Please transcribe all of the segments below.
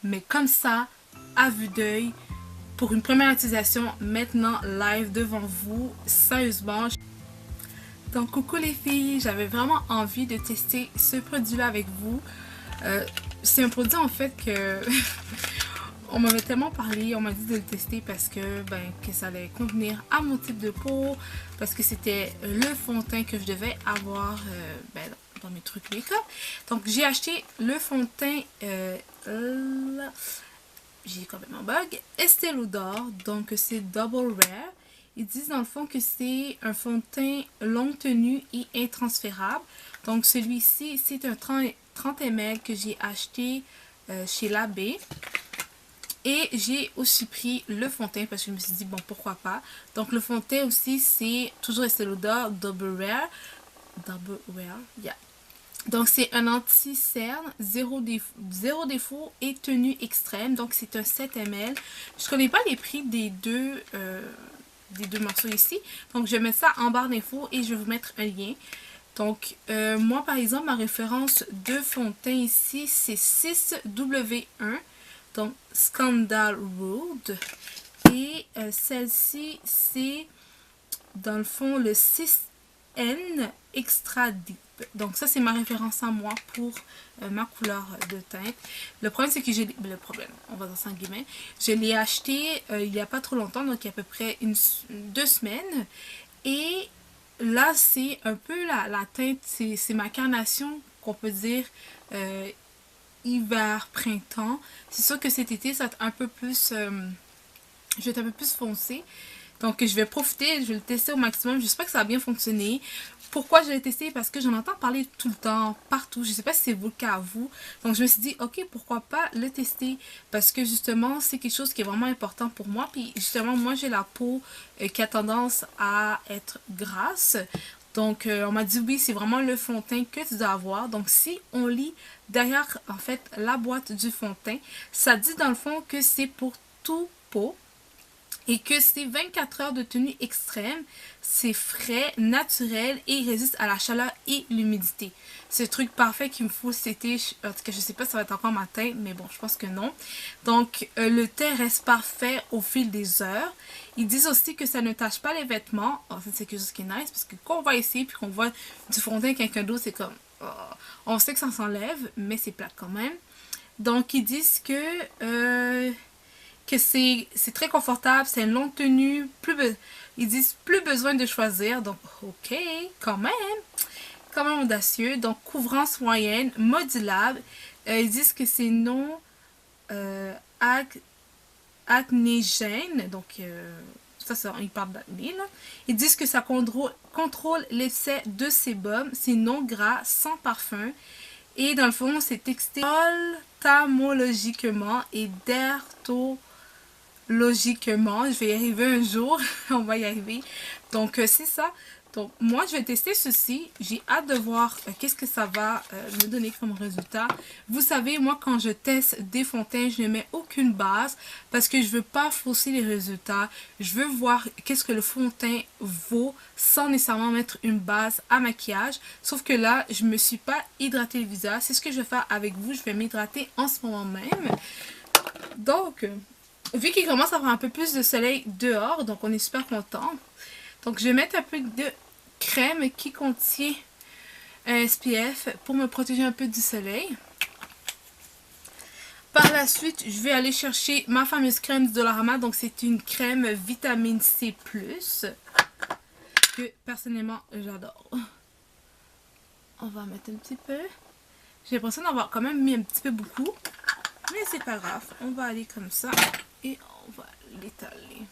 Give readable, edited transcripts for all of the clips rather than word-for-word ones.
mais comme ça, à vue d'œil, pour une première utilisation, maintenant live devant vous, sérieusement. Donc coucou les filles, j'avais vraiment envie de tester ce produit-là avec vous. C'est un produit en fait que on m'avait tellement parlé, on m'a dit de le tester parce que que ça allait convenir à mon type de peau, parce que c'était le fond de teint que je devais avoir dans mes trucs make-up. Donc j'ai acheté le fond de teint, j'ai complètement bug, Estée Lauder, donc c'est Double Rare. Ils disent dans le fond que c'est un fond de teint longue tenue et intransférable. Donc celui-ci, c'est un 30 ml que j'ai acheté chez l'Abbé. Et j'ai aussi pris le fond de teint parce que je me suis dit, bon, pourquoi pas. Donc le fond de teint aussi, c'est toujours Estée Lauder Double Rare. Double Rare, yeah. Donc c'est un anti-cerne, zéro défaut et tenue extrême. Donc c'est un 7 ml. Je connais pas les prix des deux morceaux ici. Donc je vais mettre ça en barre d'infos et je vais vous mettre un lien. Donc moi par exemple, ma référence de fond de teint ici, c'est 6W1. Donc Scandal Road. Et celle-ci, c'est dans le fond le 6N Extra Deep. Donc ça c'est ma référence à moi pour ma couleur de teinte. Le problème c'est que j'ai... Le problème, on va dire ça en guillemets. Je l'ai acheté il n'y a pas trop longtemps, donc il y a à peu près 2 semaines. Et là c'est un peu la teinte, c'est ma carnation qu'on peut dire hiver, printemps. C'est sûr que cet été ça va être un peu plus... je vais être un peu plus foncé. Donc je vais profiter, je vais le tester au maximum. J'espère que ça va bien fonctionner. Pourquoi je l'ai testé? Parce que j'en entends parler tout le temps, partout. Je ne sais pas si c'est le cas à vous. Donc je me suis dit, ok, pourquoi pas le tester? Parce que justement, c'est quelque chose qui est vraiment important pour moi. Puis justement, moi j'ai la peau qui a tendance à être grasse. Donc on m'a dit oui, c'est vraiment le fond de teint que tu dois avoir. Donc si on lit derrière en fait la boîte du fond de teint, ça dit dans le fond que c'est pour tout peau. Et que c'est 24 heures de tenue extrême, c'est frais, naturel et résiste à la chaleur et l'humidité. C'est le truc parfait qu'il me faut cet été. En tout cas, je sais pas si ça va être encore ma teinte, mais bon, je pense que non. Donc, le teint reste parfait au fil des heures. Ils disent aussi que ça ne tache pas les vêtements. Oh, ça, c'est quelque chose qui est nice, parce que quand on va essayer puis qu'on voit du fond de teint quelqu'un d'autre, c'est comme... Oh, on sait que ça s'enlève, mais c'est plate quand même. Donc, ils disent que c'est très confortable, c'est une longue tenue, ils disent plus besoin de choisir, donc ok, quand même audacieux. Donc couvrance moyenne, modulable, ils disent que c'est non acnégène, donc ils parlent d'acné là. Ils disent que ça contrôle l'excès de sébum, c'est non gras, sans parfum, et dans le fond c'est texté ophtalmologiquement et logiquement, je vais y arriver un jour, on va y arriver. Donc c'est ça. Donc moi je vais tester ceci, j'ai hâte de voir qu'est-ce que ça va me donner comme résultat. Vous savez, moi quand je teste des fonds de teint, je ne mets aucune base parce que je veux pas fausser les résultats. Je veux voir qu'est-ce que le fond de teint vaut sans nécessairement mettre une base à maquillage. Sauf que là, je me suis pas hydraté le visage. C'est ce que je vais faire avec vous, je vais m'hydrater en ce moment même. Donc... vu qu'il commence à avoir un peu plus de soleil dehors, donc on est super content. Donc je vais mettre un peu de crème qui contient un SPF pour me protéger un peu du soleil. Par la suite, je vais aller chercher ma fameuse crème du Dollarama. Donc c'est une crème vitamine C+, que personnellement j'adore. On va mettre un petit peu. J'ai l'impression d'avoir quand même mis un petit peu beaucoup. Mais c'est pas grave, on va aller comme ça. Et on va l'étaler.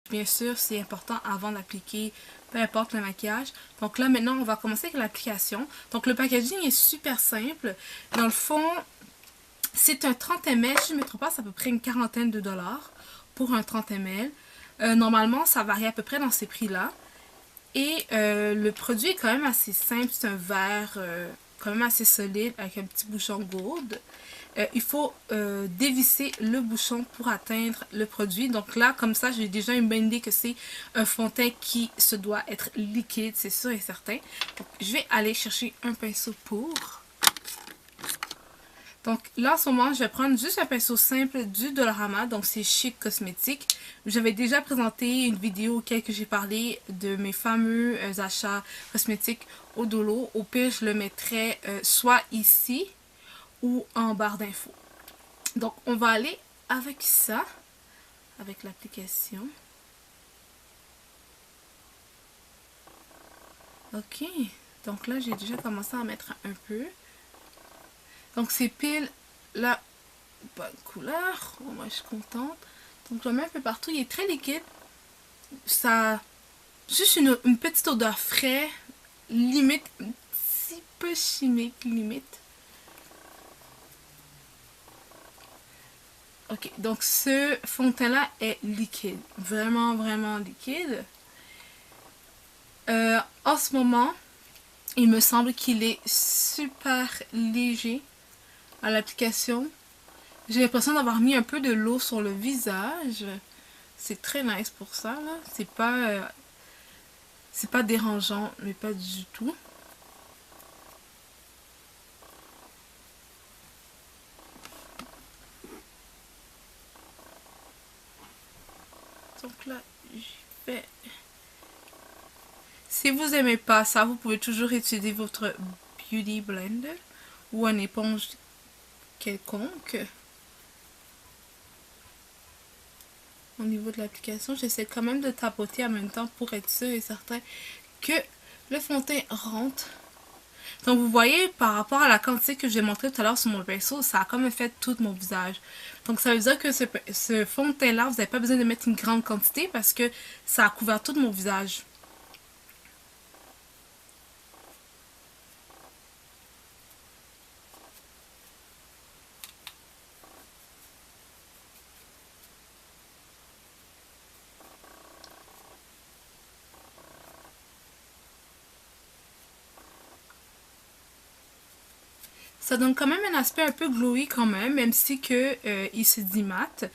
Bien sûr, c'est important avant d'appliquer peu importe le maquillage. Donc là, maintenant, on va commencer avec l'application. Donc le packaging est super simple. Dans le fond, c'est un 30 ml. Si je ne me trompe pas, c'est à peu près une quarantaine de dollars pour un 30 ml. Normalement, ça varie à peu près dans ces prix-là. Et le produit est quand même assez simple. C'est un verre... quand même assez solide avec un petit bouchon gold. il faut dévisser le bouchon pour atteindre le produit. Donc là, comme ça, j'ai déjà une bonne idée que c'est un fond de teint qui se doit être liquide, c'est sûr et certain. Donc, je vais aller chercher un pinceau pour... Donc là, en ce moment, je vais prendre juste un pinceau simple du Dollarama, donc c'est Chic Cosmétique. J'avais déjà présenté une vidéo auquel j'ai parlé de mes fameux achats cosmétiques au Dolo. Au pire, je le mettrai soit ici ou en barre d'infos. Donc on va aller avec ça, avec l'application. Ok, donc là j'ai déjà commencé à mettre un peu. Donc c'est pile la bonne couleur. Oh, moi je suis contente. Donc je le mets un peu partout. Il est très liquide. Ça a juste une petite odeur frais. Limite, un petit peu chimique, limite. Ok, donc ce fond de teint là est liquide. Vraiment, vraiment liquide. En ce moment, il me semble qu'il est super léger à l'application. J'ai l'impression d'avoir mis un peu de l'eau sur le visage. C'est très nice pour ça, là. C'est pas dérangeant, mais pas du tout. Donc là, j'y vais. Si vous aimez pas ça, vous pouvez toujours utiliser votre Beauty Blender ou une éponge quelconque. Au niveau de l'application, j'essaie quand même de tapoter en même temps pour être sûr et certain que le fond de teint rentre. Donc vous voyez, par rapport à la quantité que j'ai montré tout à l'heure sur mon pinceau, ça a comme fait tout mon visage. Donc ça veut dire que ce fond de teint là, vous n'avez pas besoin de mettre une grande quantité parce que ça a couvert tout mon visage. Ça donne quand même un aspect un peu glowy quand même si que il se dit mat.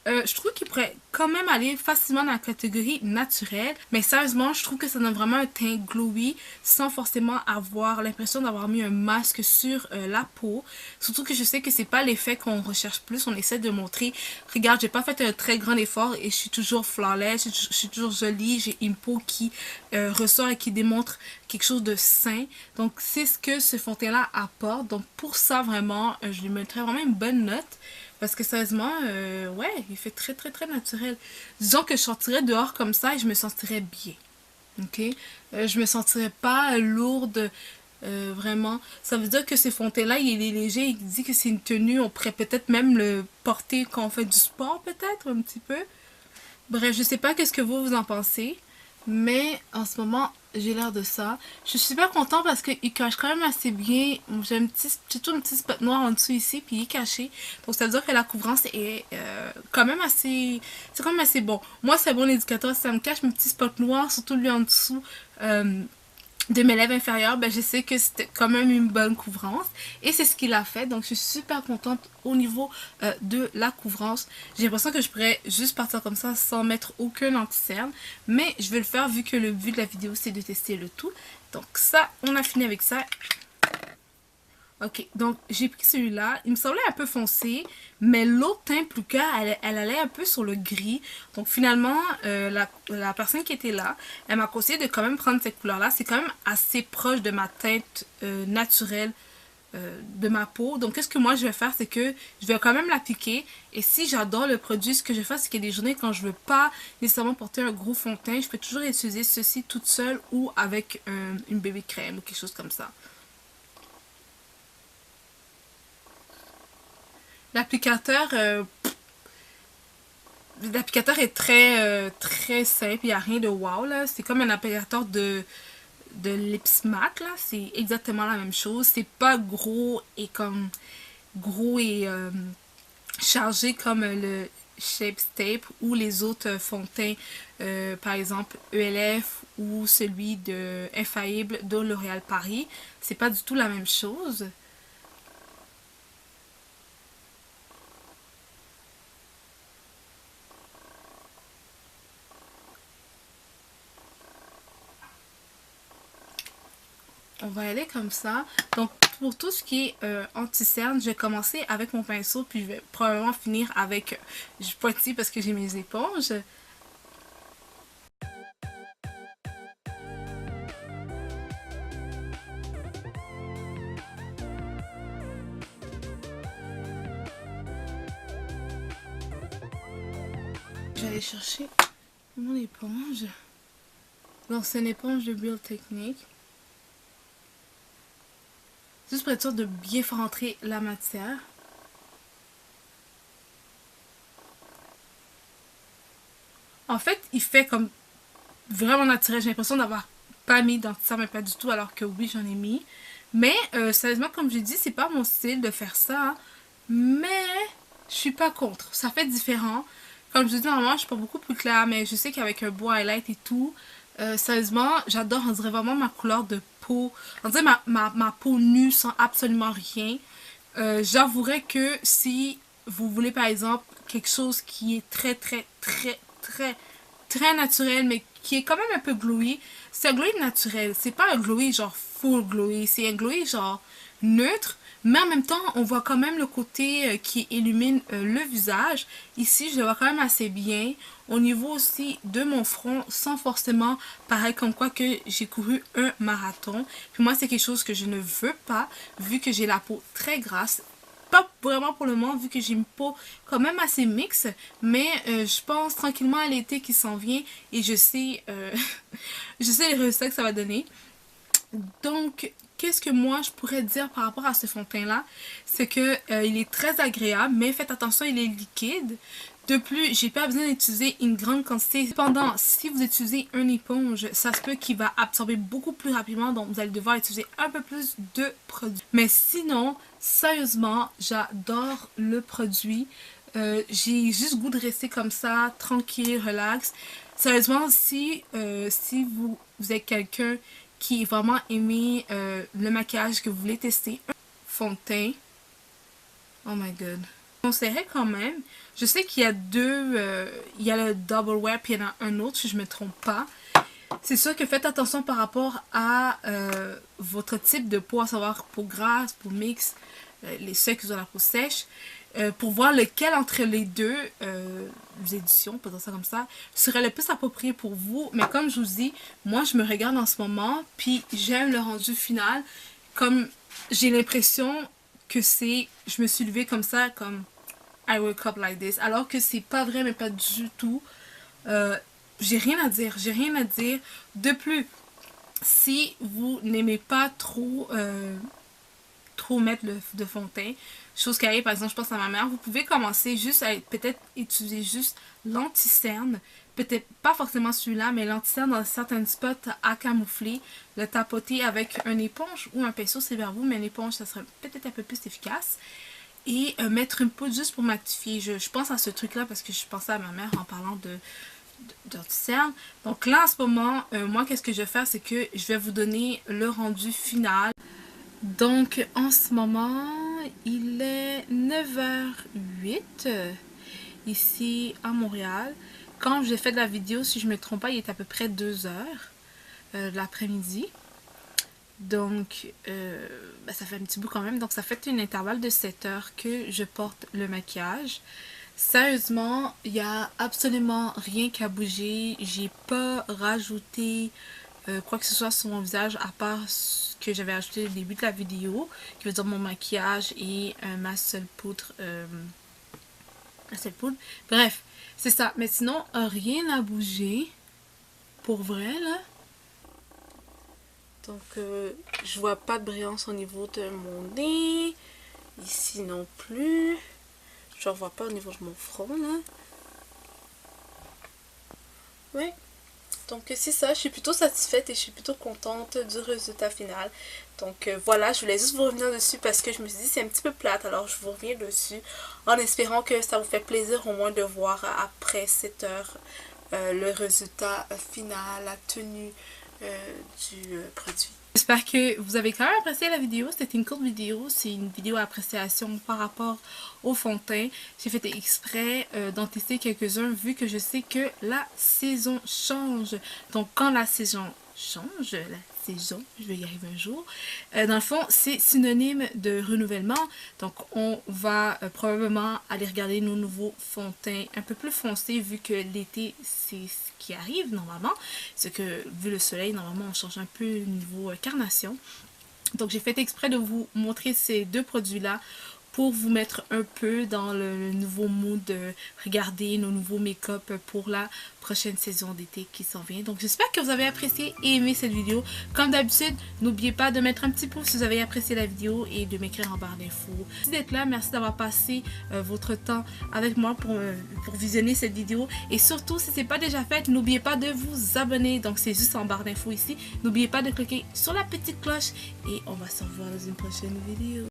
Je trouve qu'il pourrait quand même aller facilement dans la catégorie naturelle, mais sérieusement, je trouve que ça donne vraiment un teint glowy sans forcément avoir l'impression d'avoir mis un masque sur la peau. Surtout que je sais que c'est pas l'effet qu'on recherche plus, on essaie de montrer, regarde, j'ai pas fait un très grand effort et je suis toujours flawless, je suis toujours jolie, j'ai une peau qui ressort et qui démontre quelque chose de sain. Donc c'est ce que ce fond de teint là apporte. Donc pour ça vraiment, je lui mettrais vraiment une bonne note. Parce que sérieusement, ouais, il fait très très très naturel. Disons que je sortirais dehors comme ça et je me sentirais bien. Ok? Je me sentirais pas lourde, vraiment. Ça veut dire que ce fond de teint là, il est léger. Il dit que c'est une tenue. On pourrait peut-être même le porter quand on fait du sport, peut-être, un petit peu. Bref, je sais pas qu'est-ce que vous en pensez. Mais en ce moment, j'ai l'air de ça. Je suis super contente parce qu'il cache quand même assez bien. J'ai toujours un petit spot noir en dessous ici, puis il est caché. Donc ça veut dire que la couvrance est quand même assez... C'est quand même assez bon. Moi, c'est un bon indicateur. Si ça me cache mes petits spots noirs, surtout lui en dessous de mes lèvres inférieures, ben je sais que c'était quand même une bonne couvrance. Et c'est ce qu'il a fait. Donc je suis super contente au niveau de la couvrance. J'ai l'impression que je pourrais juste partir comme ça sans mettre aucun anti-cerne. Mais je vais le faire vu que le but de la vidéo c'est de tester le tout. Donc ça, on a fini avec ça. Ok, donc j'ai pris celui-là. Il me semblait un peu foncé, mais l'autre teint plus clair, elle allait un peu sur le gris. Donc finalement, la personne qui était là, elle m'a conseillé de quand même prendre cette couleur-là. C'est quand même assez proche de ma teinte naturelle de ma peau. Donc qu'est-ce que moi je vais faire, c'est que je vais quand même l'appliquer. Et si j'adore le produit, ce que je vais faire, c'est qu'il y a des journées quand je veux pas nécessairement porter un gros fond de teint, je peux toujours utiliser ceci toute seule ou avec une bébé crème ou quelque chose comme ça. L'applicateur l'applicateur est très simple, il n'y a rien de wow là. C'est comme un applicateur de lips matte là. C'est exactement la même chose. C'est pas gros et chargé comme le Shape Tape ou les autres fonds de teint, par exemple ELF ou celui de Infaillible de L'Oréal Paris. C'est pas du tout la même chose. va y aller comme ça. Donc pour tout ce qui est anti-cerne, je vais commencer avec mon pinceau, puis je vais probablement finir avec du pointillé parce que j'ai mes éponges. Je vais aller chercher mon éponge. Donc c'est une éponge de Real Technique. Juste pour être sûr de bien faire entrer la matière. En fait, il fait comme vraiment naturel. J'ai l'impression d'avoir pas mis d'anti-cerne, mais pas du tout, alors que oui, j'en ai mis. Mais sérieusement, comme j'ai dit, c'est pas mon style de faire ça. Mais je suis pas contre. Ça fait différent. Comme je dis, normalement, je suis pas beaucoup plus claire, mais je sais qu'avec un beau highlight et tout, sérieusement, j'adore, on dirait vraiment ma couleur de peau. On dirait ma peau nue sans absolument rien. J'avouerais que si vous voulez, par exemple, quelque chose qui est très naturel, mais qui est quand même un peu glowy, c'est un glowy naturel. C'est pas un glowy genre full glowy, c'est un glowy genre neutre. Mais en même temps, on voit quand même le côté qui illumine le visage. Ici, je le vois quand même assez bien. Au niveau aussi de mon front, sans forcément paraître comme quoi que j'ai couru un marathon. Puis moi, c'est quelque chose que je ne veux pas, vu que j'ai la peau très grasse. Pas vraiment pour le moment, vu que j'ai une peau quand même assez mixte. Mais je pense tranquillement à l'été qui s'en vient. Et je sais, je sais les résultats que ça va donner. Donc, qu'est-ce que moi je pourrais dire par rapport à ce fond de teint là, c'est que il est très agréable, mais faites attention, il est liquide. De plus, j'ai pas besoin d'utiliser une grande quantité. Cependant, si vous utilisez une éponge, ça se peut qu'il va absorber beaucoup plus rapidement, donc vous allez devoir utiliser un peu plus de produit. Mais sinon, sérieusement, j'adore le produit. J'ai juste goût de rester comme ça, tranquille, relax. Sérieusement, si vous êtes quelqu'un qui vraiment aimé le maquillage, que vous voulez tester un fond de teint, oh my god, je conseillerais quand même. Je sais qu'il y a deux, il y a le Double Wear puis il y en a un autre si je me trompe pas. C'est sûr que faites attention par rapport à votre type de peau, à savoir peau grasse, peau mixte, ceux qui ont la peau sèche. Pour voir lequel entre les deux éditions, peut dire ça comme ça, serait le plus approprié pour vous. Mais comme je vous dis, moi je me regarde en ce moment, puis j'aime le rendu final. Comme j'ai l'impression que c'est, je me suis levée comme ça, comme I wake up like this. Alors que c'est pas vrai, mais pas du tout. J'ai rien à dire, j'ai rien à dire. De plus, si vous n'aimez pas trop mettre de fond de teint, chose qui arrive, par exemple, je pense à ma mère, vous pouvez commencer juste à peut-être utiliser juste l'anti-cerne, peut-être pas forcément celui-là, mais l'anti-cerne dans certains spots à camoufler, le tapoter avec une éponge ou un pinceau, c'est vers vous, mais une éponge, ça serait peut-être un peu plus efficace. Et mettre une poudre juste pour matifier. Je pense à ce truc-là parce que je pensais à ma mère en parlant d'anti-cerne. Donc là, en ce moment, moi, qu'est-ce que je vais faire, c'est que je vais vous donner le rendu final. Donc, en ce moment, il est 9h08 ici à Montréal. Quand j'ai fait la vidéo, si je ne me trompe pas, il est à peu près 2h de l'après-midi. Donc, ça fait un petit bout quand même. Donc, ça fait un intervalle de 7h que je porte le maquillage. Sérieusement, il n'y a absolument rien qu'à bouger. J'ai pas rajouté quoi que ce soit sur mon visage à part ce que j'avais ajouté au début de la vidéo, qui veut dire mon maquillage et ma seule poudre. Bref, c'est ça. Mais sinon, rien à bouger. Pour vrai, là. Donc, je vois pas de brillance au niveau de mon nez. Ici non plus. Je ne vois pas au niveau de mon front, là. Ouais. Donc c'est ça, je suis plutôt satisfaite et je suis plutôt contente du résultat final. Donc voilà, je voulais juste vous revenir dessus parce que je me suis dit c'est un petit peu plate, alors je vous reviens dessus en espérant que ça vous fait plaisir au moins de voir après 7 heures le résultat final, la tenue du produit. J'espère que vous avez quand même apprécié la vidéo. C'était une courte vidéo. C'est une vidéo appréciation par rapport au fond de teint. J'ai fait exprès d'en tester quelques-uns vu que je sais que la saison change. Donc quand la saison change, la saison, je vais y arriver un jour. Dans le fond, c'est synonyme de renouvellement. Donc, on va probablement aller regarder nos nouveaux fonds de teint un peu plus foncés vu que l'été, c'est ce qui arrive normalement. C'est que, vu le soleil, normalement, on change un peu au niveau carnation. Donc, j'ai fait exprès de vous montrer ces deux produits-là pour vous mettre un peu dans le nouveau mood de regarder nos nouveaux make-up pour la prochaine saison d'été qui s'en vient. Donc j'espère que vous avez apprécié et aimé cette vidéo. Comme d'habitude, n'oubliez pas de mettre un petit pouce si vous avez apprécié la vidéo et de m'écrire en barre d'infos. Merci d'être là, merci d'avoir passé votre temps avec moi pour visionner cette vidéo. Et surtout, si ce n'est pas déjà fait, n'oubliez pas de vous abonner. Donc c'est juste en barre d'infos ici. N'oubliez pas de cliquer sur la petite cloche et on va se revoir dans une prochaine vidéo.